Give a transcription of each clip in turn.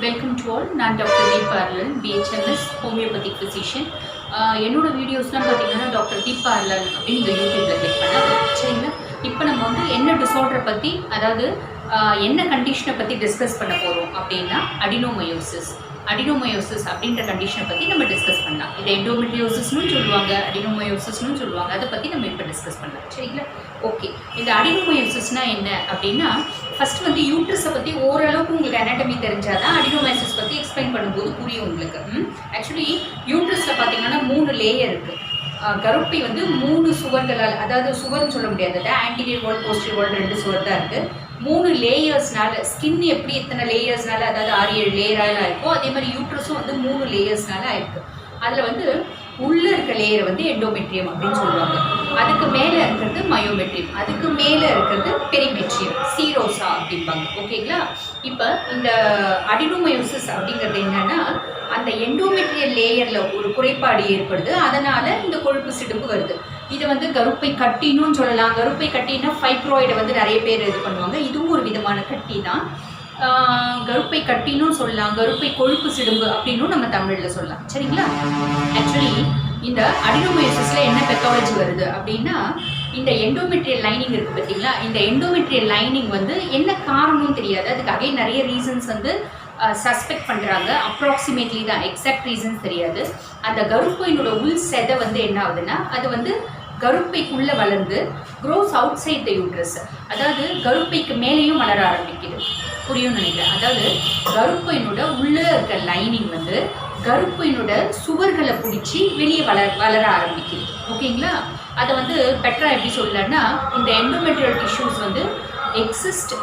Welcome to all. நான் doctor தீபார்லன், BHMS homeopathic physician. என்னோட வீடியோஸ்லாம் பார்த்தீங்கன்னா டாக்டர் தீபார்லன் அப்படின்னு இந்த யூடியூப்பில் கிளிக் பண்ணேன். சரிங்களா, இப்போ நம்ம வந்து என்ன டிஸார்டரை பற்றி, அதாவது என்ன கண்டிஷனை பற்றி டிஸ்கஸ் பண்ண போகிறோம் அப்படின்னா அடினோமயோசிஸ். அடினோமயோசிஸ் அப்படின்ற கண்டிஷனை பற்றி நம்ம டிஸ்கஸ் பண்ணலாம். இதை எண்டோமெட்ரியோசிஸ்னு சொல்லுவாங்க, அடினோமயோசிஸ்னு சொல்லுவாங்க. அதை பற்றி நம்ம இப்போ டிஸ்கஸ் பண்ணலாம். சரிங்களா, ஓகே. இந்த அடினோமயோசிஸ்னால் என்ன அப்படின்னா, ஃபஸ்ட் வந்து யூட்ரஸை பற்றி ஓரளவுக்கு உங்களுக்கு அனாட்டமி தெரிஞ்சால் தான் அடினோமயோசிஸ் பற்றி எக்ஸ்பிளைன் பண்ணும்போது புரியும் உங்களுக்கு. ஆக்சுவலி யூட்ரஸில் பார்த்தீங்கன்னா 3 லேயர் இருக்குது. கருப்பை வந்து 3 சுவர்களால், அதாவது சுவர்னு சொல்ல முடியாது, ஆன்டீரியர் வால், போஸ்டீரியர் வால் 2 சுவர் தான் இருக்குது. 3 லேயர்ஸ்னால, ஸ்கின் எப்படி எத்தனை லேயர்ஸ்னால, அதாவது 6-7 லேயரால் ஆயிருக்கும், அதே மாதிரி யூட்ரஸும் வந்து 3 லேயர்ஸ்னால ஆயிருக்கு. அதில் வந்து உள்ளே இருக்க லேயர் வந்து எண்டோமெட்ரியம் அப்படின்னு சொல்லுவாங்க. அதுக்கு மேலே இருக்கிறது மயோமெட்ரியம், அதுக்கு மேலே இருக்கிறது பெரிமெட்ரியம், சீரோசா அப்படிம்பாங்க. ஓகேங்களா, இப்போ இந்த அடினோமயோசிஸ் அப்படிங்கிறது என்னன்னா, அந்த எண்டோமெட்ரியல் லேயரில் ஒரு குறைபாடு ஏற்படுது, அதனால் இந்த கொழுப்பு சிடுப்பு வருது. இதை வந்து கருப்பை கட்டினும் சொல்லலாம். கருப்பை கட்டினா ஃபைப்ராய்டை வந்து நிறைய பேர் இது பண்ணுவாங்க. இதுவும் ஒரு விதமான கட்டி தான். கருப்பை கட்டினும் சொல்லலாம், கருப்பை கொழுப்பு சிடும்பு அப்படின்னும் நம்ம தமிழில் சொல்லலாம். சரிங்களா, ஆக்சுவலி இந்த அடினோமயோசிஸில் என்ன பெத்தாலஜி வருது அப்படின்னா, இந்த எண்டோமெட்ரியல் லைனிங் இருக்குது பார்த்தீங்களா, இந்த எண்டோமெட்ரியல் லைனிங் வந்து என்ன காரணம்னு தெரியாது. அதுக்கு அகைன் நிறைய ரீசன்ஸ் வந்து சஸ்பெக்ட் பண்ணுறாங்க. அப்ராக்சிமேட்லி தான், எக்ஸாக்ட் ரீசன்ஸ் தெரியாது. அந்த கருப்பையினோட உள் செதை வந்து என்ன ஆகுதுன்னா, அது வந்து கருப்பைக்குள்ளே வளர்ந்து grows outside the uterus, அதாவது கருப்பைக்கு மேலேயும் வளர ஆரம்பிக்குது. புரியும்னு நினைக்கிறேன். அதாவது கருப்பையினோட உள்ளே இருக்க லைனிங் வந்து கருப்பையினோட சுவர்களை பிடிச்சி வெளியே வளர ஆரம்பிக்குது. ஓகேங்களா, அதை வந்து பெட்டராக எப்படி சொல்லலாம்னா, இந்த எண்டோமெட்ரியல் டிஷ்யூஸ் வந்து எக்ஸிஸ்ட்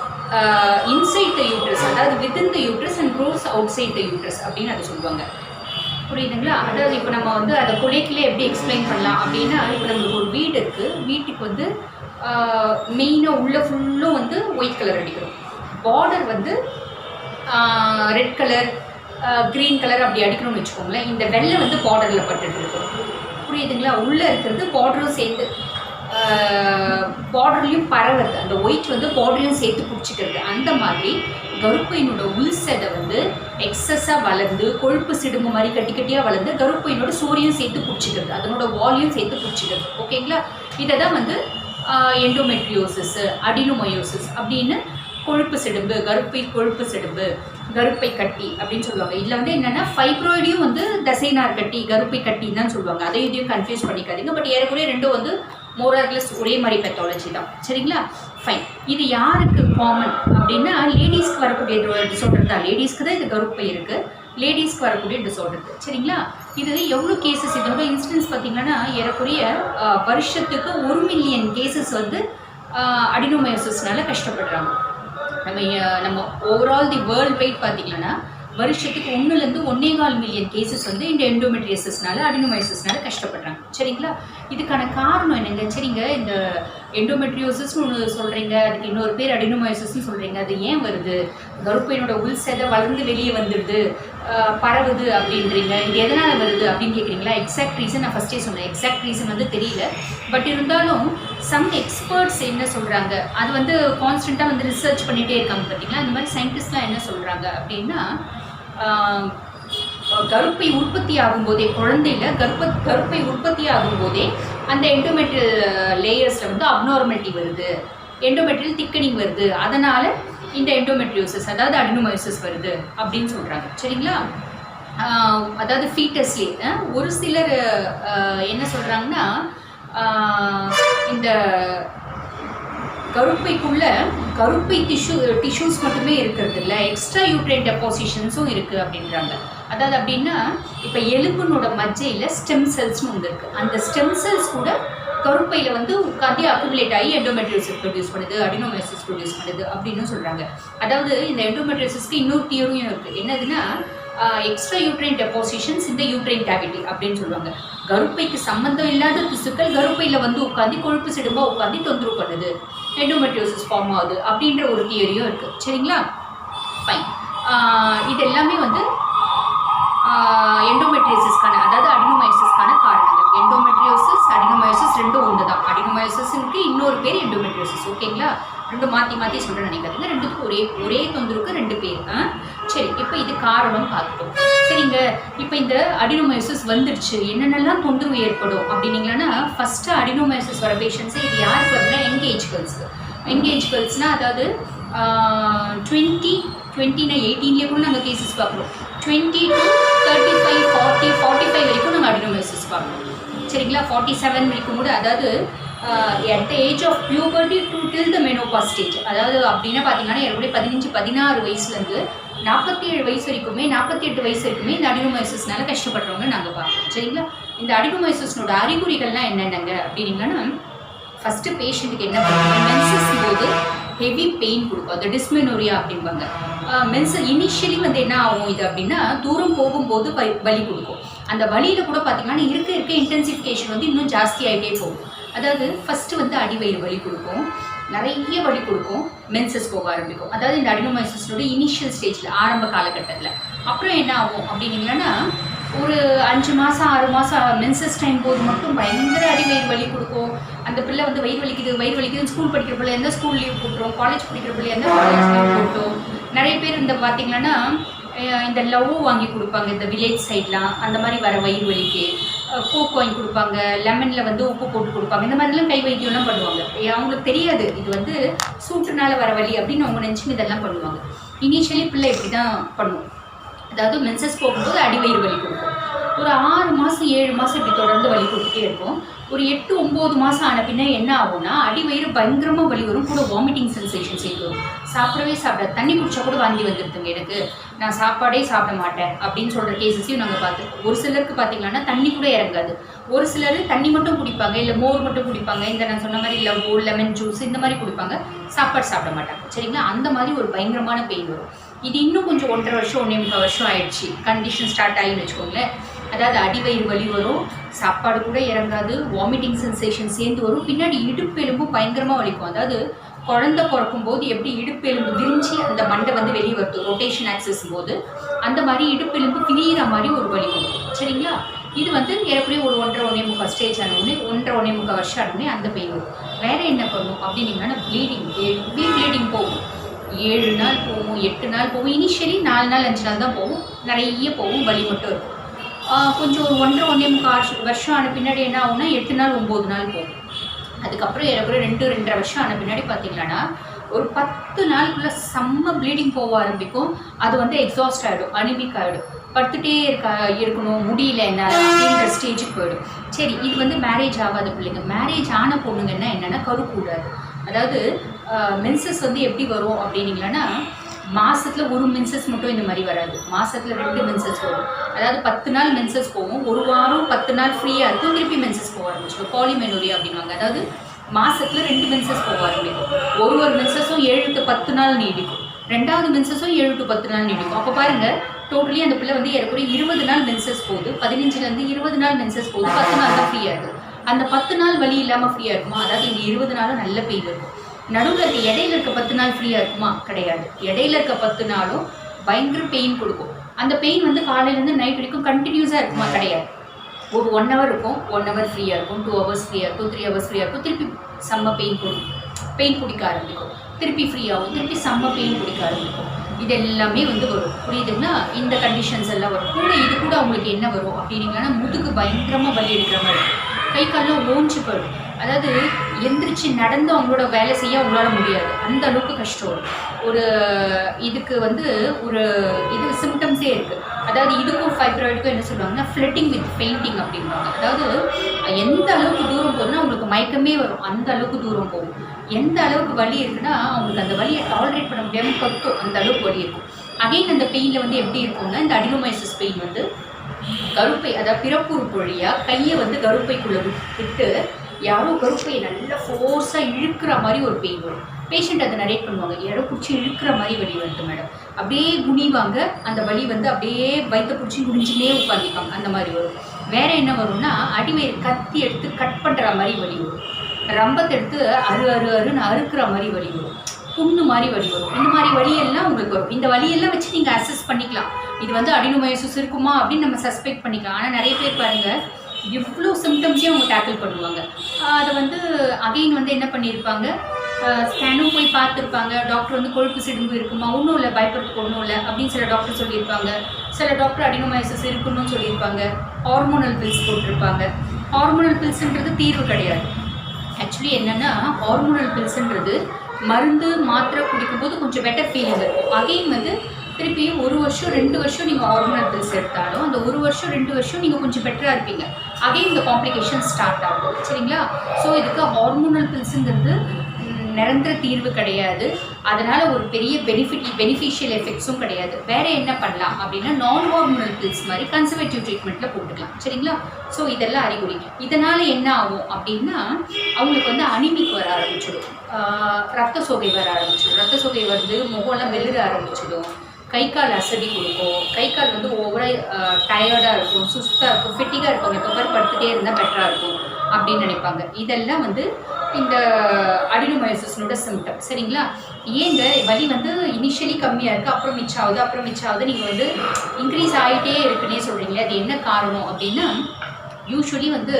இன்சைட் த யூட்ரஸ், அதாவது within the uterus and grows outside the uterus அப்படின்னு அதை சொல்லுவாங்க. புரியுதுங்களா, அதாவது இப்போ நம்ம வந்து அதை கொலைக்கிலே எப்படி எக்ஸ்பிளைன் பண்ணலாம் அப்படின்னா, இப்போ நம்மளுக்கு ஒரு வீடு இருக்குது, வீட்டுக்கு வந்து மெயினாக உள்ள ஃபுல்லும் வந்து ஒயிட் கலர் அடிக்கிறோம், பார்டர் வந்து ரெட் கலர், க்ரீன் கலர் அப்படி அடிக்கணும்னு வச்சுக்கோங்களேன். இந்த வெள்ளை வந்து பார்டரில் பட்டுட்டு இருக்கும். புரியுதுங்களா, உள்ளே இருக்கிறது பார்டரும் சேர்ந்து பார்டர்லையும் பரவுறது, அந்த ஒயிட் வந்து பார்டரையும் சேர்த்து பிடிச்சிக்கிறது. அந்த மாதிரி கருப்பையினோட உள்செதை வந்து எக்ஸஸாக வளர்ந்து கொழுப்பு சிடும்பு மாதிரி கட்டி கட்டியாக வளர்ந்து கருப்பையினோட சூரியன் சேர்த்து பிடிச்சிக்கிறது, அதனோட வால்யூம் சேர்த்து பிடிச்சிக்கிறது. ஓகேங்களா, இதை தான் வந்து எண்டோமெட்ரியோசிஸ், அடினோமயோசிஸ் அப்படின்னு கொழுப்பு சிடும்பு, கருப்பை கொழுப்பு சிடும்பு, கருப்பை கட்டி அப்படின்னு சொல்லுவாங்க. இதில் வந்து என்னென்னா ஃபைப்ராய்டையும் வந்து தசைநார் கட்டி, கருப்பை கட்டின்னு தான் சொல்லுவாங்க. அதையும் இதையும் கன்ஃபியூஸ் பண்ணிக்காதீங்க. பட் ஏறக்குறைய ரெண்டும் வந்து மோரர்லெஸ் ஒரே மாதிரி பெத்தாலஜி தான். சரிங்களா, ஃபைன். இது யாருக்கு காமன் அப்படின்னா, லேடிஸ்க்கு வரக்கூடிய டிஸார்டர் தான். லேடிஸ்க்கு தான் இது கருப்பை இருக்குது, லேடிஸ்க்கு வரக்கூடிய டிஸார்டர். சரிங்களா, இது எவ்வளோ கேசஸ், இதோட இன்சிடென்ஸ் பார்த்திங்கன்னா ஏறக்குறைய வருஷத்துக்கு 1 மில்லியன் கேசஸ் வந்து அடினோமயோசிஸ்னால கஷ்டப்படுறாங்க. நம்ம ஓவரால் தி வேர்ல்டு வைட் பார்த்திங்கன்னா வருஷத்துக்கு 1லேருந்து 1.25 மில்லியன் கேசஸ் வந்து இந்த எண்டோமெட்ரியோசிஸ்னால, அடினோமயோசிஸ்னால கஷ்டப்படுறாங்க. சரிங்களா, இதுக்கான காரணம் என்னங்க? சரிங்க, இந்த எண்டோமெட்ரியோசிஸ்னு ஒன்று சொல்கிறீங்க, அதுக்கு இன்னொரு பேர் அடினோமயோசிஸ்ன்னு சொல்கிறீங்க, அது ஏன் வருது? கருப்பையினோட உள் செதை வளர்ந்து வெளியே வந்துடுது, பரவுது அப்படின்றீங்க, இது எதனால் வருது அப்படின்னு கேட்குறீங்களா? எக்ஸாக்ட் ரீசன் நான் ஃபஸ்ட்டே சொன்னேன், எக்ஸாக்ட் ரீசன் வந்து தெரியல. பட் இருந்தாலும் சம் எக்ஸ்பர்ட்ஸ் என்ன சொல்கிறாங்க, அது வந்து கான்ஸ்டண்ட்டாக வந்து ரிசர்ச் பண்ணிகிட்டே இருக்காங்க பார்த்தீங்களா. அந்த மாதிரி சயின்டிஸ்ட்லாம் என்ன சொல்கிறாங்க அப்படின்னா, கருப்பை உற்பத்தி ஆகும்போதே, குழந்தையில் கருப்பை உற்பத்தி ஆகும்போதே அந்த எண்டோமெட்ரியல் லேயர்ஸில் வந்து அப்நார்மாலிட்டி வருது, எண்டோமெட்ரியல் திக்கனிங் வருது, அதனால் இந்த எண்டோமெட்ரியோசிஸ், அதாவது அடினோமயோசிஸ் வருது அப்படின்னு சொல்கிறாங்க. சரிங்களா, அதாவது ஃபீட்டஸ்லேயே ஒரு சிலர் என்ன சொல்கிறாங்கன்னா, இந்த கருப்பைக்குள்ளே கருப்பை டிஷ்யூஸ் மட்டுமே இருக்கிறது இல்லை, எக்ஸ்ட்ரா யூட்ரைன் டெபாசிஷன்ஸும் இருக்குது அப்படின்றாங்க. அதாவது அப்படின்னா, இப்போ எலும்புனோட மஜ்ஜையில் ஸ்டெம் செல்ஸ்னு ஒன்று இருக்குது, அந்த ஸ்டெம் செல்ஸ் கூட கருப்பையில் வந்து உட்காந்து அக்குமுலேட் ஆகி எண்டோமெட்ரியோசிஸ் ப்ரொடியூஸ் பண்ணுது, அடினோமயோசிஸ் ப்ரொடியூஸ் பண்ணுது அப்படின்னு சொல்கிறாங்க. அதாவது இந்த எண்டோமெட்ரியோசிஸ்க்கு இன்னொரு தியரியும் இருக்குது. என்னதுன்னா, எக்ஸ்ட்ரா யூட்ரைன் டெபாசிஷன்ஸ் இந்த யூட்ரைன் கேவிட்டி அப்படின்னு சொல்லுவாங்க. கருப்பைக்கு சம்மந்தம் இல்லாத திசுக்கள் கருப்பையில் வந்து உட்காந்து கொழுப்பு சிடும்பாக உட்காந்து தொந்தரவு பண்ணுது, எண்டோமெட்ரியோசிஸ் ஃபார்ம் ஆகுது அப்படின்ற ஒரு தியரியும் இருக்குது. சரிங்களா, ஃபைன். இது எல்லாமே வந்து எண்டோமெட்ரியோசிஸ்க்கான, அதாவது அடினோமயோசிஸ்க்கான காரணங்கள். எண்டோமெட்ரியோசிஸ், அடினோமயோசிஸ் ரெண்டும் ஒன்று தான். அடினோமயோசிஸ்க்கு இன்னொரு பேர் எண்டோமெட்ரியோசிஸ். ஓகேங்களா, ரெண்டு மாற்றி மாற்றி சொல்கிறேன் நினைக்காதுங்க. ரெண்டுத்துக்கும் ஒரே தொந்தரவுக்கு 2 பேர். சரி, இப்போ இது காரணம் பார்த்துட்டோம். சரிங்க, இப்போ இந்த அடினோமயோசிஸ் வந்துருச்சு, என்னென்னலாம் தொந்தரவு ஏற்படும் அப்படின்னீங்கன்னா, ஃபஸ்ட்டு அடினோமயோசிஸ் வர பேஷண்ட்ஸு இது யாருக்கு வருதுன்னா எங்கேஜ் கேர்ள்ஸுக்கு. எங்கேஜ் கேர்ள்ஸ்னால் அதாவது 20 18 கூட நாங்கள் கேசஸ் பார்க்குறோம். 20 to 35 40 45 வரைக்கும் நாங்கள் அடினோமயோசிஸ் பார்க்குறோம். சரிங்களா, 47 வரைக்கும் கூட, அதாவது at the age of puberty to till the menopause stage. அதாவது அப்படின்னா பார்த்தீங்கன்னா என்னுடைய 15-16 வயசுலேருந்து 47 வயசு வரைக்குமே 48 வயசு வரைக்குமே இந்த அடினோமயோசிஸ்னால கஷ்டப்படுறவங்க நாங்கள் பார்க்குறோம். சரிங்களா, இந்த அடினோமயோசிஸ்னோட அறிகுறிகள்லாம் என்னென்னங்க அப்படின்னீங்கன்னா, ஃபஸ்ட்டு பேஷண்ட்டுக்கு என்ன பண்ணுவோம், மென்சஸ் போது ஹெவி பெயின் கொடுக்கும், அது டிஸ்மெனோரியா அப்படிம்பாங்க. இனிஷியலி வந்து என்ன ஆகும் இது அப்படின்னா, தூரம் போகும்போது வலி கொடுக்கும். அந்த வலியில் கூட பார்த்தீங்கன்னா இருக்க இன்டென்சிஃபிகேஷன் வந்து இன்னும் ஜாஸ்தி ஆகிட்டே போகும். அதாவது ஃபஸ்ட்டு வந்து அடிவயிறு வலி கொடுக்கும், நிறைய வலி கொடுக்கும், மென்சஸ் போக ஆரம்பிக்கும். அதாவது இந்த அடினோமயோசிஸோட இனிஷியல் ஸ்டேஜில், ஆரம்ப காலகட்டத்தில். அப்புறம் என்ன ஆகும் அப்படின்னீங்கன்னா, ஒரு 5 மாதம் 6 மாதம் மென்சஸ் டைம் போது மட்டும் பயங்கர அடிவயிறு வலி கொடுக்கும். அந்த பிள்ளை வந்து வயிறு வலிக்குதுன்னு ஸ்கூல் படிக்கிற பிள்ளை எந்த ஸ்கூல் லீவ் போட்டுரும், காலேஜ் படிக்கிற பிள்ளை எந்த காலேஜ் லீவ் போட்டோம். நிறைய பேர் இந்த பார்த்தீங்கன்னா இந்த லவ் வாங்கி கொடுப்பாங்க, இந்த வில்லேஜ் சைட்லாம் அந்த மாதிரி வர வயிறு வலிக்கு கோக் வாங்கி கொடுப்பாங்க, லெமனில் வந்து உப்பு போட்டு கொடுப்பாங்க. இந்த மாதிரிலாம் கை வைத்தியம்லாம் பண்ணுவாங்க. அவங்களுக்கு தெரியாது இது வந்து சூட்டுனால வர வலி அப்படின்னு அவங்க நினச்சி இதெல்லாம் பண்ணுவாங்க. இனிஷியலி பிள்ளை இப்படி தான் பண்ணுவோம். அதாவது மென்சஸ் போகும்போது அடிவயிறு வலி கொடுக்கும். ஒரு 6 மாதம் 7 மாதம் இப்படி தொடர்ந்து வலி கொடுத்துட்டே இருக்கும். ஒரு 8-9 மாதம் ஆன பின்ன என்ன ஆகும்னா, அடிவயிறு பயங்கரமாக வலி வரும், கூட வாமிட்டிங் சென்சேஷன்ஸ் இருக்கும். சாப்பிடவே சாப்பிடாது, தண்ணி குடிச்சா கூட வாந்தி வந்துடுதுங்க, எனக்கு நான் சாப்பாடே சாப்பிட மாட்டேன் அப்படின்னு சொல்கிற கேசஸையும் நாங்கள் பார்த்துருக்கோம். ஒரு சிலருக்கு பார்த்தீங்கன்னா தண்ணி கூட இறங்காது. ஒரு சிலர் தண்ணி மட்டும் குடிப்பாங்க, இல்லை மோர் மட்டும் குடிப்பாங்க, இந்த நான் சொன்ன மாதிரி லெமன் ஜூஸ் இந்த மாதிரி குடிப்பாங்க, சாப்பாடு சாப்பிட மாட்டாங்க. சரிங்களா, அந்த மாதிரி ஒரு பயங்கரமான பெயின் வரும். இது இன்னும் கொஞ்சம் 1.5 வருஷம் 1.25 வருஷம் ஆயிடுச்சு, கண்டிஷன் ஸ்டார்ட் ஆகின்னு வச்சுக்கோங்களேன். அதாவது அடிவயிறு வலி வரும், சாப்பாடு கூட இறங்காது, வாமிட்டிங் சென்சேஷன் சேர்ந்து வரும், பின்னாடி இடுப்பு எலும்பும் பயங்கரமாக வலிக்கும். அதாவது குழந்தை பிறக்கும் போது எப்படி இடுப்பு எலும்பு விரிஞ்சு அந்த மண்டை வந்து வெளியே வருது ரொட்டேஷன் ஆக்சஸ் போது, அந்த மாதிரி இடுப்பு எலும்பு கிளியிற மாதிரி ஒரு வலி கொடுக்கும். சரிங்களா, இது வந்து ஏறக்குறைய ஒரு 1.5-1.25 ஸ்டேஜ் ஆனோடனே 1.5 வருஷம் ஆனோடனே அந்த பெயின் வரும். வேறு என்ன பண்ணும் அப்படின்னீங்கன்னா, ப்ளீடிங் போகும். 7 நாள் போகும், 8 நாள் போகும். இனிஷியலி 4 நாள் 5 நாள் தான் போகும், நிறைய போகும், வலி மட்டும் இருக்கும். கொஞ்சம் ஒரு 1.5 வருஷம் ஆன பின்னாடி என்ன ஆகும்னா 8 நாள் 9 நாள் போகும். அதுக்கப்புறம் ஏறக்குறைய 2-2.5 வருஷம் ஆன பின்னாடி பார்த்தீங்கன்னா ஒரு 10 நாளுக்குள்ளே செம்ம ப்ளீடிங் போக ஆரம்பிக்கும். அது வந்து எக்ஸாஸ்ட் ஆகிடும், அனிமிக் ஆகிடும், படுத்துகிட்டே இருக்கணும், முடியல என்ன அப்படின்ற ஸ்டேஜுக்கு போயிடும். சரி, இது வந்து மேரேஜ் ஆகாத பிள்ளைங்க. மேரேஜ் ஆன பொண்ணுங்கன்னா என்னென்னா கருக்கூடாது. அதாவது மென்சஸ் வந்து எப்படி வரும் அப்படின்னீங்கன்னா, மாதத்தில் ஒரு மென்சஸ் மட்டும் இந்த மாதிரி வராது, மாதத்தில் 2 மென்சஸ் வரும். அதாவது 10 நாள் மென்சஸ் போகும், ஒரு வாரம் 10 நாள் ஃப்ரீயாக இருக்கும், திருப்பி மென்சஸ் போக ஆரம்பிச்சிடும், பாலிமெனோரியா அப்படின்வாங்க. அதாவது மாதத்தில் 2 மென்சஸ் போக ஆரம்பிக்கும். ஒரு மென்சஸும் 7 to 10 நாள் நீடிக்கும், 2வது மென்சஸும் 7 to 10 நாள் நீடிக்கும். அப்போ பாருங்கள், டோட்டலி அந்த பிள்ளை வந்து ஏறக்குறைய 20 நாள் மென்சஸ் போகுது, 15லேருந்து 20 நாள் மென்சஸ் போகுது, 10 நாள் தான் ஃப்ரீயாக இருக்குது. அந்த 10 நாள் வலி இல்லாமல் ஃப்ரீயாக இருக்குமா? அதாவது இந்த 20 நாளும் நல்ல பெயின் இருக்கும். நடுவில் இருக்க இடையில இருக்க 10 நாள் ஃப்ரீயாக இருக்குமா? கிடையாது. இடையில இருக்க 10 நாளும் பயங்கர பெயின் கொடுக்கும். அந்த பெயின் வந்து காலையிலேருந்து நைட் வரைக்கும் கண்டினியூஸாக இருக்குமா? கிடையாது. ஒரு 1 hour இருக்கும், 1 hour ஃப்ரீயாக இருக்கும், 2 hours ஃப்ரீயாக இருக்கும், 3 hours ஃப்ரீயாக இருக்கும், திருப்பி செம்ம பெயின் பிடிக்க ஆரம்பிக்கும், திருப்பி ஃப்ரீயாகும், திருப்பி செம்ம பெயின் பிடிக்க ஆரம்பிக்கும். இது எல்லாமே வந்து வரும், புரியுதுங்களா? இந்த கண்டிஷன்ஸ் எல்லாம் வரும். இது கூட அவங்களுக்கு என்ன வரும் அப்படின்னீங்கன்னா, முதுகு பயங்கரமாக வலி எடுக்கிற மாதிரி இருக்கும், கை காலில் ஓஞ்சி போயிடும். அதாவது எந்திரிச்சு நடந்து அவங்களோட வேலை செய்ய அவங்களால முடியாது, அந்த அளவுக்கு கஷ்டம் வரும். இதுக்கு வந்து இது சிம்டம்ஸே இருக்குது. அதாவது இதுக்கும் ஃபைப்ராய்டுக்கும் என்ன சொல்லுவாங்கன்னா, ஃப்ளட்டிங் வித் பெயிண்டிங் அப்படின்வாங்க. அதாவது எந்த அளவுக்கு தூரம் போகுதுன்னா அவங்களுக்கு மயக்கமே வரும், அந்த அளவுக்கு தூரம் போகும். எந்த அளவுக்கு வலி இருக்குன்னா அவங்களுக்கு அந்த வலியை டாலரேட் பண்ண முடியாமல் கத்தும், அந்த அளவுக்கு வலி இருக்கும். அகைன் அந்த பெயினில் வந்து எப்படி இருக்கும்னா, இந்த அடினோமயோசிஸ் பெயின் வந்து கருப்பை, அதாவது பிறப்புறுப்பு வழியாக கையை வந்து கருப்பைக்குள்ளே விட்டு யாரோ கருப்பையை நல்லா ஃபோர்ஸாக இழுக்கிற மாதிரி ஒரு பெயின் வரும். பேஷண்ட் அதை நரேட் பண்ணுவாங்க, யாரோ பிடிச்சி இழுக்கிற மாதிரி வலி வருது மேடம், அப்படியே குனிவாங்க, அந்த வலி வந்து அப்படியே வயிற்ற பிடிச்சி குனிஞ்சிலே உட்காந்துப்பாங்க, அந்த மாதிரி வரும். வேறு என்ன வரும்னா, அடிவயிறு கத்தி எடுத்து கட் பண்ணுற மாதிரி வலி வரும், ரம்பத்தை எடுத்து அருன்னு அறுக்கிற மாதிரி வலி வரும், புண்ணு மாதிரி வலி வரும். இந்த மாதிரி வலியெல்லாம் உங்களுக்கு வரும். இந்த வலியெல்லாம் வச்சு நீங்கள் அசஸ் பண்ணிக்கலாம், இது வந்து அடினோமயோசிஸ் இருக்குமா அப்படின்னு நம்ம சஸ்பெக்ட் பண்ணிக்கலாம். ஆனால் நிறைய பேர் பாருங்கள், இவ்வளோ சிம்டம்ஸையும் அவங்க டேக்கிள் பண்ணுவாங்க. அதை வந்து அகைன் வந்து என்ன பண்ணியிருப்பாங்க, ஸ்கேனும் போய் பார்த்துருப்பாங்க. டாக்டர் வந்து கொழுப்பு சிடும்பு இருக்குமா, ஒன்றும் இல்லை, பயப்படுறதுக்கு ஒன்றும் இல்லை அப்படின்னு சில டாக்டர் சொல்லியிருப்பாங்க. சில டாக்டர் அடினோமயோசிஸ் இருக்குன்னு சொல்லியிருப்பாங்க. ஹார்மோனல் பில்ஸ் போட்டிருப்பாங்க. ஹார்மோனல் பில்ஸுன்றது தீர்வு கிடையாது. ஆக்சுவலி என்னென்னா ஹார்மோனல் பில்ஸுன்றது மருந்து மாத்திரை குடிக்கும்போது கொஞ்சம் பெட்டர் ஃபீலிங் இருக்கும். அகைன் வந்து திருப்பி 1 வருஷம் 2 வருஷம் நீங்கள் ஹார்மோனல் பில்ஸ் எடுத்தாலும் அந்த 1 வருஷம் 2 வருஷம் நீங்கள் கொஞ்சம் பெட்டராக இருப்பீங்க. அகைன் இந்த காம்ப்ளிகேஷன் ஸ்டார்ட் ஆகும். சரிங்களா? ஸோ இதுக்கு ஹார்மோனல் பில்ஸுங்கிறது நிரந்தர தீர்வு கிடையாது. அதனால் ஒரு பெரிய பெனிஃபிஷியல் எஃபெக்ட்ஸும் கிடையாது. வேறு என்ன பண்ணலாம் அப்படின்னா நான் ஹார்மோனல் பில்ஸ் மாதிரி கன்சர்வேட்டிவ் ட்ரீட்மெண்ட்டில் போட்டுக்கலாம். சரிங்களா? ஸோ இதெல்லாம் அறிகுறி. இதனால் என்ன ஆகும் அப்படின்னா அவங்களுக்கு வந்து அனிமிக் வர ஆரம்பிச்சிடும், ரத்த சோகை வர ஆரம்பிச்சிடும். ரத்த சோகை வந்து முகம்லாம் வெளிர ஆரம்பிச்சிடும், கை கால் அசதி கொடுக்கும், கை கால் வந்து ஓவராக டயர்டாக இருக்கும், சுஸ்தாக இருக்கும், ஃபிட்டிகாக இருக்கும், எப்போ பாரு படுத்துகிட்டே இருந்தால் பெட்டராக இருக்கும் அப்படின்னு நினைப்பாங்க. இதெல்லாம் வந்து இந்த அடினோமயோசிஸோட சிம்டம். சரிங்களா? ஏங்க வலி வந்து இனிஷியலி கம்மியாக இருக்குது, அப்புறம் மிச்சாவது நீங்கள் வந்து இன்க்ரீஸ் ஆகிட்டே இருக்குன்னே சொல்கிறீங்களே, அது என்ன காரணம் அப்படின்னா யூஸ்வலி வந்து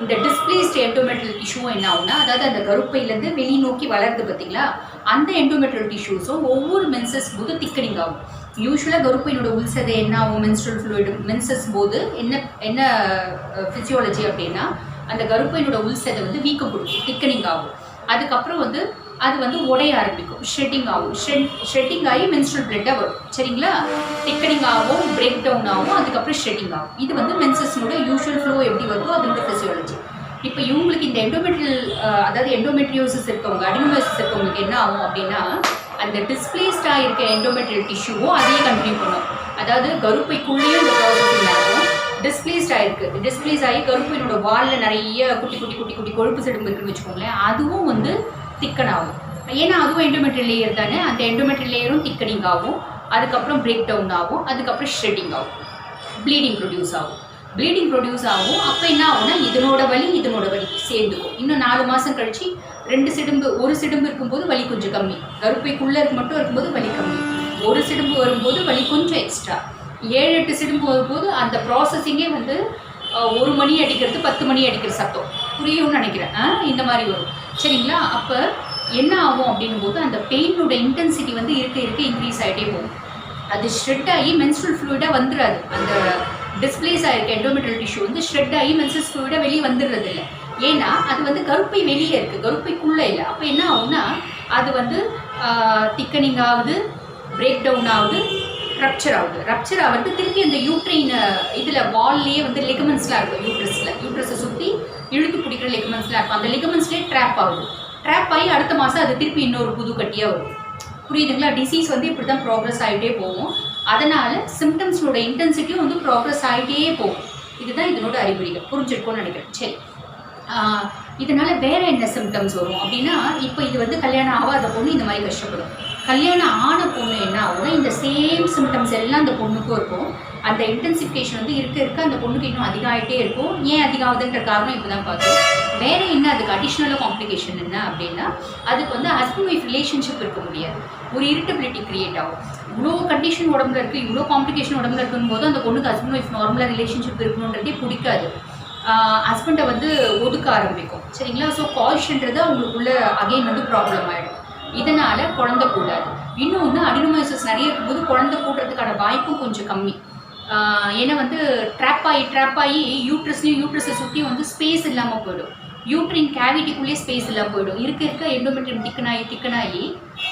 இந்த டிஸ்பிளேஸ்ட் எண்டோமெட்ரியல் டிஷ்யூவும் என்ன ஆகும்னா, அதாவது அந்த கருப்பையிலேருந்து வெளிநோக்கி வளருது பார்த்தீங்களா, அந்த எண்டோமெட்ரியல் டிஷ்யூஸும் ஒவ்வொரு மென்சஸ் போது திக்கனிங் ஆகும். யூஸ்வலாக கருப்பையினோட உள்சதை என்ன ஆகும், மென்ஸ்ட்ரல் ஃப்ளூயிட் மென்சஸ் போது என்ன ஃபிசியாலஜி அப்படின்னா அந்த கருப்பையினோட உள்சதை வந்து வீக்கம் கொடுக்கும், திக்கனிங் ஆகும். அதுக்கப்புறம் வந்து அது வந்து உடைய ஆரம்பிக்கும், ஷெட்டிங் ஆகும். ஷெட்டிங் ஆகி மென்ஸ்ட்ரல் பிளட்டாக வரும். சரிங்களா? திக்கனிங் ஆகும், பிரேக் டவுன் ஆகும், அதுக்கப்புறம் ஷெட்டிங் ஆகும். இது வந்து மென்சஸ்னோட யூஸ்வல் ஃப்ளோ எப்படி வருதோ அதோட ஃபிசியாலஜி. இப்போ இவங்களுக்கு இந்த அதாவது எண்டோமெட்ரியோசிஸ் இருக்கவங்க, அடினோமயோசிஸ் இருக்கவங்களுக்கு என்ன ஆகும் அப்படின்னா அந்த டிஸ்பிளேஸ்டாக இருக்க எண்டோமெட்ரியல் டிஷ்யூவும் அதையே கண்டினியூ பண்ணும். அதாவது கருப்பைக்குள்ளேயும் இந்த ப்ராசஸிங் ஆகும். டிஸ்பிளேஸ் ஆகி கருப்பையினோட வாலில் நிறைய குட்டி கொழுப்பு சிடும்பு இருக்குன்னு வச்சுக்கோங்களேன், அதுவும் வந்து திக்கன் ஆகும். ஏன்னா அதுவும் எண்டோமெட்ரியல் லேயர் தானே, அந்த எண்டோமெட்ரியல் லேயரும் திக்கனிங் ஆகும், அதுக்கப்புறம் பிரேக் டவுன் ஆகும், அதுக்கப்புறம் ஷ்ரெட்டிங் ஆகும், ப்ளீடிங் ப்ரொடியூஸ் ஆகும். அப்போ என்ன ஆகும்னா இதனோட வலி சேர்ந்துக்கும். இன்னும் 4 மாதம் கழிச்சு 2 சிடும்பு, 1 சிடும்பு இருக்கும்போது வலி கொஞ்சம் கம்மி, கருப்பைக்குள்ளே மட்டும் இருக்கும்போது வலி கம்மி, 1 சிடும்பு வரும்போது வலி கொஞ்சம் எக்ஸ்ட்ரா, 7-8 சிடும்பு வரும்போது அந்த ப்ராசஸிங்கே வந்து 1 மணி அடிக்கிறது 10 மணி அடிக்கிற சத்தம் புரியும்னு நினைக்கிறேன். இந்த மாதிரி வரும். சரிங்களா? அப்போ என்ன ஆகும் அப்படின்னும் போது அந்த பெயினோட இன்டென்சிட்டி வந்து இருக்க இன்க்ரீஸ் ஆகிட்டே போகும். அது ஷ்ரெட் ஆகி மென்ஸ்ட்ரல் ஃப்ளூயிடாக வந்துடாது. அந்த டிஸ்பிளேஸ் ஆகிருக்க எண்டோமெட்ரியல் டிஷ்யூ வந்து ஷ்ரெட் ஆகி மென்ஸ்ட்ரல் ஃப்ளூயிடாக வெளியே வந்துடுறது இல்லை. ஏன்னா அது வந்து கருப்பை வெளியே இருக்குது, கருப்பைக்குள்ளே இல்லை. அப்போ என்ன ஆகும்னா அது வந்து திக்கனிங் ஆகுது, பிரேக் டவுன் ஆகுது, ரப்சர் ஆகுது. திருப்பி அந்த யூட்ரைன் இதில் வால்லேயே வந்து லிகமெண்ட்ஸ்லாம் இருக்கும், யூட்ரஸை சுற்றி இழுத்து பிடிக்கிற லிகமெண்ட்ஸ்லாம் இருக்கும். அந்த லிகமெண்ட்ஸ்லேயே ட்ராப் ஆகி அடுத்த மாதம் அது திருப்பி இன்னொரு புது கட்டியாக வரும். புரியுதுங்களா? டிசீஸ் வந்து இப்படி தான் ப்ராக்ரஸ் ஆகிட்டே போகும். அதனால் சிம்டம்ஸோட இன்டென்சிட்டியும் வந்து ப்ராக்ரஸ் ஆகிட்டே போகும். இதுதான் இதனோட அறிகுறிகள். புரிஞ்சிருக்கும்னு நினைக்கிறேன். சரி, இதனால் வேறு என்ன சிம்டம்ஸ் வரும் அப்படின்னா, இப்போ இது வந்து கல்யாணம் ஆகாத பொண்ணு இந்த மாதிரி கஷ்டப்படும். கல்யாணம் ஆன பொண்ணு என்ன ஆகும்னா இந்த சேம் சிம்டம்ஸ் எல்லாம் அந்த பொண்ணுக்கும் இருக்கும். அந்த இன்டென்சிஃபிகேஷன் வந்து இருக்க அந்த பொண்ணுக்கு இன்னும் அதிகமாகிட்டே இருக்கும். ஏன் அதிகமாகுதுன்ற காரணம் இப்போ தான் பார்த்தோம். வேறு என்ன அதுக்கு அடிஷ்னலாக காம்ப்ளிகேஷன் என்ன அப்படின்னா, அதுக்கு வந்து ஹஸ்பண்ட் ஒய்ஃப் ரிலேஷன்ஷிப் இருக்க முடியாது, ஒரு இரிட்டபிலிட்டி க்ரியேட் ஆகும். இவ்வளோ கண்டிஷன் உடம்புல இருக்குது, இவ்வளோ காம்ப்ளிகேஷன் உடம்புல இருக்கும்போது அந்த பொண்ணுக்கு ஹஸ்பண்ட் ஒய்ஃப் நார்மலாக ரிலேஷன்ஷிப் இருக்கணுன்றதே பிடிக்காது. ஹஸ்பண்டை வந்து ஒதுக்க ஆரம்பிக்கும். சரிங்களா? ஸோ கால்ஷன்றது அவங்களுக்குள்ள அகெயின் வந்து ப்ராப்ளம் ஆகிடும். இதனால் குழந்தை கூடாது. இன்னொன்று அடினோமயோசிஸ் நிறைய இருக்கும்போது குழந்தை கூட்டுறதுக்கான வாய்ப்பும் கொஞ்சம் கம்மி. ஏன்னா வந்து ட்ராப் ஆகி யூட்ரஸை சுற்றி வந்து ஸ்பேஸ் இல்லாமல் போயிடும். யூட்ரின் கேவிட்டிக்குள்ளேயே ஸ்பேஸ் இல்லாமல் போயிடும். இருக்க எண்டோமெட்ரியம் திக்கனாகி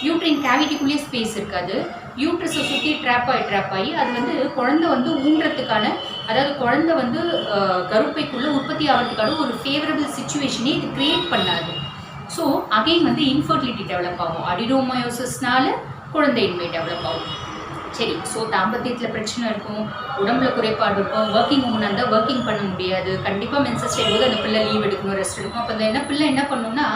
யூட்ரின் கேவிட்டிக்குள்ளேயே ஸ்பேஸ் இருக்காது. யூட்ரஸை சுற்றி ட்ராப் ஆகி அது வந்து குழந்தை வந்து ஊன்றதுக்கான, அதாவது குழந்தை வந்து கருப்பைக்குள்ளே உற்பத்தி ஆகிறதுக்கான ஒரு ஃபேவரபிள் சிச்சுவேஷனே இது க்ரியேட் பண்ணாது. ஸோ அகெயின் வந்து இன்ஃபர்டிலிட்டி டெவலப் ஆகும். அடினோமயோசிஸ்னால குழந்தையின்மை டெவலப் ஆகும். சரி, ஸோ தாம்பத்தியத்தில் பிரச்சனை இருக்கும், உடம்புல குறைபாடு இருக்கும், ஒர்க்கிங் உமனாக இருந்தால் ஒர்க்கிங் பண்ண முடியாது, கண்டிப்பாக மென்சஸ் செய்யும்போது அந்த பிள்ளை லீவ் எடுக்கணும், ரெஸ்ட் எடுக்கணும். அப்போ அந்த பிள்ளை என்ன பண்ணணும்னா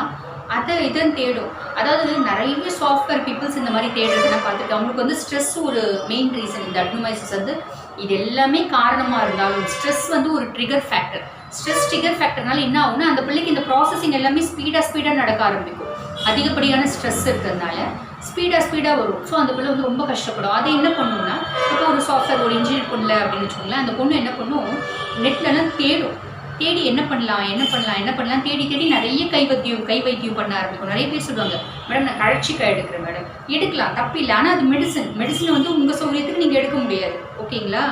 அதை இதுன்னு தேடும். அதாவது நிறைய சாஃப்ட்வேர் பீப்புள்ஸ் இந்த மாதிரி தேடுறதுன்னா பார்த்துட்டு அவங்களுக்கு வந்து ஸ்ட்ரெஸ் ஒரு மெயின் ரீசன். இந்த அடினோமயோசிஸ் வந்து இது எல்லாமே காரணமாக இருந்தாலும் ஸ்ட்ரெஸ் வந்து ஒரு ட்ரிகர் ஃபேக்டர். ஸ்ட்ரெஸ் ட்ரிகர் ஃபேக்டர்னால என்ன ஆகும்னா அந்த பிள்ளைக்கு இந்த ப்ராசஸிங் எல்லாமே ஸ்பீடாக நடக்க ஆரம்பிக்கும். அதிகப்படியான ஸ்ட்ரெஸ் இருக்கிறதுனால ஸ்பீடாக வரும். ஸோ அந்த பிள்ளை வந்து ரொம்ப கஷ்டப்படும். அதை என்ன பண்ணுன்னா, இப்போ ஒரு சாஃப்ட்வேர் ஒரு இன்ஜினியர் பொண்ணு அப்படின்னு வச்சுக்கோங்களேன், அந்த பொண்ணு என்ன பண்ணும், நெட்லலாம் தேடி என்ன பண்ணலாம் தேடி நிறைய கை வைத்தியம் பண்ண ஆரம்பிக்கும். நிறைய பேர் சொல்லுவாங்க, மேடம் நான் கழற்சிக்காய் எடுக்கிறேன் மேடம். எடுக்கலாம், தப்பு இல்லை. ஆனால் அது மெடிசன் வந்து உங்கள் சௌகரியத்துக்கு நீங்கள் எடுக்க முடியாது. ஓகேங்களா?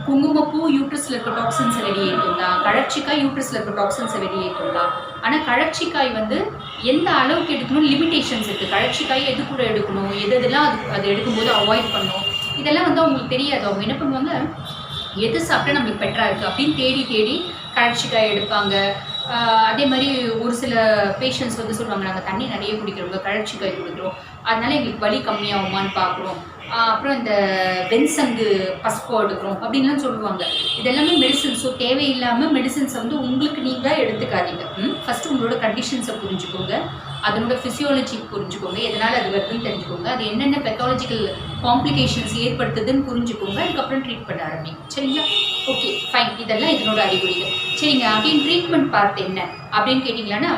குங்குமப்பூ யூட்ரஸில் இருக்க டாக்ஸின்ஸை வெளியேற்றலாம், கழற்சிக்காய் யூட்ரஸில் இருக்க டாக்ஸின்ஸை வெளியேற்றலாம். ஆனால் கழற்சிக்காய் வந்து எந்த அளவுக்கு எடுக்கணும், லிமிட்டேஷன்ஸ் இருக்குது. கழற்சிக்காய் எது கூட எடுக்கணும், எதெல்லாம் அது எடுக்கும்போது அவாய்ட் பண்ணணும், இதெல்லாம் வந்து அவங்களுக்கு தெரியாது. அவங்க என்ன பண்ணுவாங்க, எது சாப்பிட்டா நம்மளுக்கு பெட்டராக இருக்குது அப்படின்னு தேடி கழற்சிக்காய் எடுப்பாங்க. அதே மாதிரி ஒரு சில பேஷண்ட்ஸ் வந்து சொல்லுவாங்க, நாங்கள் தண்ணி நிறைய குடிக்கிறோங்க, கழற்சிக்காய் குடிக்கிறோம், அதனால எங்களுக்கு வலி கம்மியாகுமான்னு பார்க்குறோம். அப்புறம் இந்த வெண்சங்கு பஸ்போ எடுக்கிறோம் அப்படின்லாம் சொல்லுவாங்க. இதெல்லாமே மெடிசன்ஸ். ஸோ தேவையில்லாமல் மெடிசன்ஸை வந்து உங்களுக்கு நீங்கள் எடுத்துக்காதீங்க. ஃபஸ்ட்டு உங்களோட கண்டிஷன்ஸை புரிஞ்சுக்கோங்க, அதனோட ஃபிசியாலஜி புரிஞ்சுக்கோங்க, எதனால் அது வருதுன்னு தெரிஞ்சுக்கோங்க, அது என்னென்ன பெத்தாலஜிக்கல் காம்ப்ளிகேஷன்ஸ் ஏற்படுத்துதுன்னு புரிஞ்சுக்கோங்க. அதுக்கப்புறம் ட்ரீட் பண்ண ஆரம்பிங்க. சரிங்களா? Okay, fine. இதெல்லாம் இதனோட அறிகுறிகள். சரிங்க, அகைன் ட்ரீட்மெண்ட் பார்ட் என்ன அப்படின்னு கேட்டிங்களான்னா,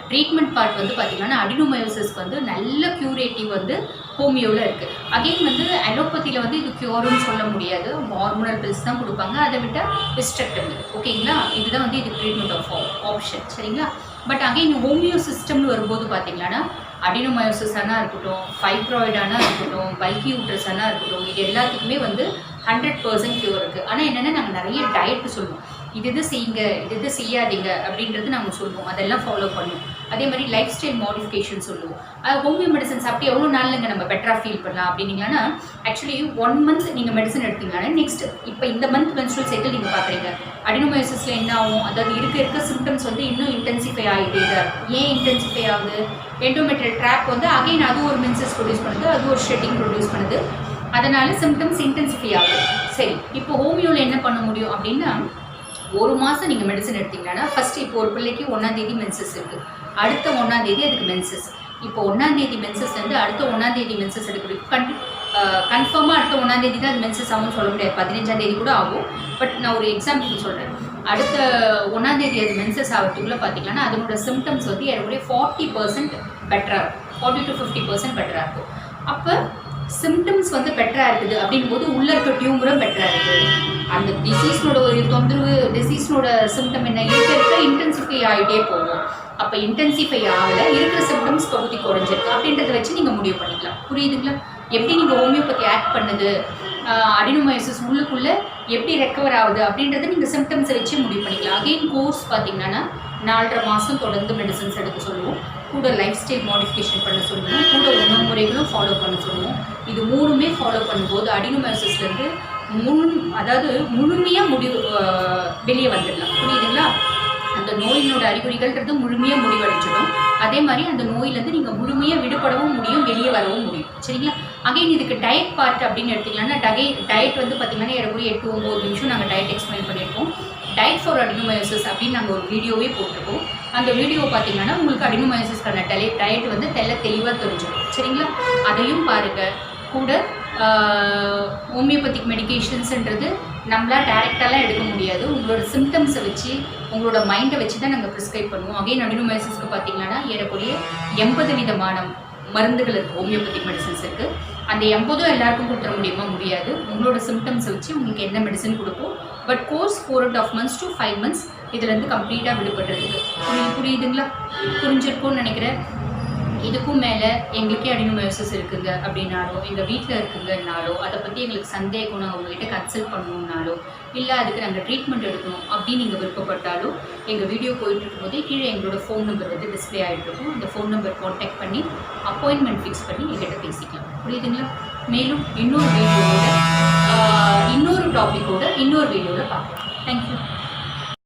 ட்ரீட்மெண்ட் பார்ட் வந்து பார்த்திங்கன்னா அடினோமயோசிஸ்க்கு வந்து நல்ல க்யூரேட்டிவ் வந்து ஹோமியோவில் இருக்குது. அகெயின் வந்து அலோபதியில் வந்து இது க்யூர்னு சொல்ல முடியாது, ஹார்மோனல் பில்ஸ் தான் கொடுப்பாங்க. அதை விட்டால் ஹிஸ்டெக்டமி. ஓகேங்களா? இதுதான் வந்து இது ட்ரீட்மெண்ட் ஆஃப் ஆப்ஷன். சரிங்களா? பட் அகெயின் ஹோமியோ சிஸ்டம்னு வரும்போது பார்த்திங்கன்னா அடினோமயோசிஸானா இருக்கட்டும், ஃபைப்ராய்டானா இருக்கட்டும், பல்கி யூட்ரஸானா இருக்கட்டும், இது எல்லாத்துக்குமே வந்து 100% க்யூர் இருக்குது. ஆனால் என்னென்னா நாங்கள் நிறைய டயட்டு சொல்லுவோம், இது செய்யுங்க, இது செய்யாதீங்க அப்படின்றது நாங்கள் சொல்லுவோம், அதெல்லாம் ஃபாலோ பண்ணுவோம். அதே மாதிரி லைஃப் ஸ்டைல் மாடிஃபிகேஷன் சொல்லுவோம். ஹோமியோ மெடிசன் சாப்பிட்டு எவ்வளோ நாள்லங்க நம்ம பெட்டராக ஃபீல் பண்ணலாம் அப்படின்னீங்கன்னா, ஆக்சுவலி 1 மந்த் நீங்கள் மெடிசன் எடுத்தீங்கன்னா நெக்ஸ்ட் இப்போ இந்த மந்த் மென்ஸ்ட்ரல் சைக்கிள் நீங்கள் பார்க்குறீங்க, அடினோமயோசிஸில் என்ன ஆகும், அதாவது இருக்க சிம்டம்ஸ் வந்து இன்னும் இன்டென்சிஃபை ஆகிட்டே தான் இருக்கும். ஏன் இன்டென்சிஃபை ஆகுது? எண்டோமெட்ரியல் ட்ராக் வந்து அகைன் அது ஒரு மென்சஸ் ப்ரொடியூஸ் பண்ணுது, அது ஒரு ஷெட்டிங் ப்ரொடியூஸ் பண்ணுது, அதனால சிம்டம்ஸ் இன்டென்சிஃபை ஆகுது. சரி, இப்போ ஹோமியோவில் என்ன பண்ண முடியும் அப்படின்னா, 1 மாதம் நீங்கள் மெடிசன் எடுத்தீங்கன்னா, ஃபஸ்ட்டு இப்போ ஒரு பிள்ளைக்கு 1ஆம் தேதி மென்சஸ் இருக்குது, அடுத்த 1ஆம் தேதி அதுக்கு மென்சஸ். இப்போ 1ஆம் தேதி மென்சஸ்லேருந்து அடுத்த 1ஆம் தேதி மென்சஸ் எடுக்கணும். கன்ஃபார்மாக அடுத்த 1ஆம் தேதி தான் அது மென்சஸ் ஆகும்னு சொல்ல முடியாது, 15ஆம் தேதி கூட ஆகும். பட் நான் ஒரு எக்ஸாம்பிளுக்கு சொல்கிறேன். அடுத்த 1ஆம் தேதி அது மென்சஸ் ஆகிறதுக்குள்ளே பார்த்தீங்கன்னா அதனோட சிம்டம்ஸ் வந்து ஏறக்குறைய 40% பெட்டராக இருக்கும், 40 to 50% பெட்டராக இருக்கும். அப்போ சிம்டம்ஸ் வந்து பெட்டராக இருக்குது அப்படின் போது உள்ளே இருக்க டியூமரும் பெட்டராக இருக்குது. அந்த டிசீஸ்னோட ஒரு தொந்தரவு, டிசீஸ்னோட சிம்டம் என்ன இருக்க இன்டென்சிஃபை ஆகிட்டே போகும். அப்போ இன்டென்சிஃபை ஆகலை, இருக்கிற சிம்டம்ஸ் பகுதி குறைஞ்சிருக்கு அப்படின்றத வச்சு நீங்கள் முடிவு பண்ணிக்கலாம். புரியுதுங்களா? எப்படி நீங்கள் ஹோமியோபதி ஆக்ட் பண்ணுது, அடினோமயோசிஸ் உள்ளுக்குள்ளே எப்படி ரெக்கவர் ஆகுது அப்படின்றத நீங்கள் சிம்டம்ஸை வச்சு முடிவு பண்ணிக்கலாம். அகெயின் கோர்ஸ் பார்த்தீங்கன்னா 4.5 மாதம் தொடர்ந்து மெடிசன்ஸ் எடுக்க சொல்லுவோம், கூட லைஃப் ஸ்டைல் மாடிஃபிகேஷன் பண்ண சொல்லுவோம், கூட உணவு முறைகளும் ஃபாலோ பண்ண சொல்லுவோம். இது 3மே ஃபாலோ பண்ணும்போது அடினோமயோசிஸ்லேருந்து அதாவது முழுமையாக வெளியே வந்துடலாம். புரியுதுங்களா? அந்த நோயினோட அறிகுறிகள்ன்றது முழுமையாக முடிவடைஞ்சிடும். அதே மாதிரி அந்த நோயிலேருந்து நீங்கள் முழுமையாக விடுபடவும் முடியும், வெளியே வரவும் முடியும். சரிங்களா? அகைன் இதுக்கு டயட் பார்ட் அப்படின்னு எடுத்திங்கன்னா, டயட் வந்து பார்த்திங்கன்னா ஏறக்குறைய 8-9 நிமிஷம் நாங்கள் டயட் எக்ஸ்பிளைன் பண்ணியிருக்கோம். டயட் ஃபார் அடினோமயோசிஸ் அப்படின்னு நாங்கள் ஒரு வீடியோவே போட்டிருக்கோம். அந்த வீடியோ பார்த்திங்கன்னா உங்களுக்கு அடினோமயோசிஸ்க்கான டயட் வந்து தெளிவாக தெரிஞ்சிடும். சரிங்களா? அதையும் பாருங்கள். கூட ஹோமியோபதிக் மெடிகேஷன்ஸுன்றது நம்மளால் டேரெக்டாலாம் எடுக்க முடியாது, உங்களோட சிம்டம்ஸை வச்சு உங்களோட மைண்டை வச்சு தான் நாங்கள் ப்ரிஸ்கிரைப் பண்ணுவோம். அகைன் அடினோமயோசிஸ்க்கு பார்த்திங்கன்னா ஏறக்குறைய 80 விதமான மருந்துகள் இருக்குது, ஹோமியோபதிக் மெடிசன்ஸ் இருக்குது. அந்த 80 எல்லாருக்கும் கொடுத்துட முடியாது. உங்களோட சிம்டம்ஸை வச்சு உங்களுக்கு என்ன மெடிசன் கொடுப்போம். But course 4.5 months to 5 months இதுலேருந்து கம்ப்ளீட்டாக விடுபடுறதுக்கு. புரியுதுங்களா? புரிஞ்சிருக்கும்னு நினைக்கிறேன். இதுக்கும் மேலே எங்களுக்கே அடினோமயோசிஸ் இருக்குங்க அப்படின்னாலோ, எங்கள் வீட்டில் இருக்குங்கன்னாலோ, அதை பற்றி எங்களுக்கு சந்தேகம், நாங்கள் உங்கள்கிட்ட கன்சல்ட் பண்ணணுன்னாலோ, இல்லை அதுக்கு நாங்கள் ட்ரீட்மெண்ட் எடுக்கணும் அப்படின்னு நீங்கள் விருப்பப்பட்டாலோ, எங்கள் வீடியோ போயிட்டுருக்கும் போதே கீழே எங்களோட ஃபோன் நம்பர் வந்து டிஸ்பிளே ஆகிட்டுருக்கும். அந்த ஃபோன் நம்பர் கான்டாக்ட் பண்ணி அப்பாயின்மெண்ட் ஃபிக்ஸ் பண்ணி எங்கிட்ட பேசிக்கலாம். புரியுதுங்களா? மேலும் இன்னொரு வீடியோவோட இன்னொரு டாப்பிக்கோட இன்னொரு வீடியோவில் பார்க்கலாம். தேங்க்யூ.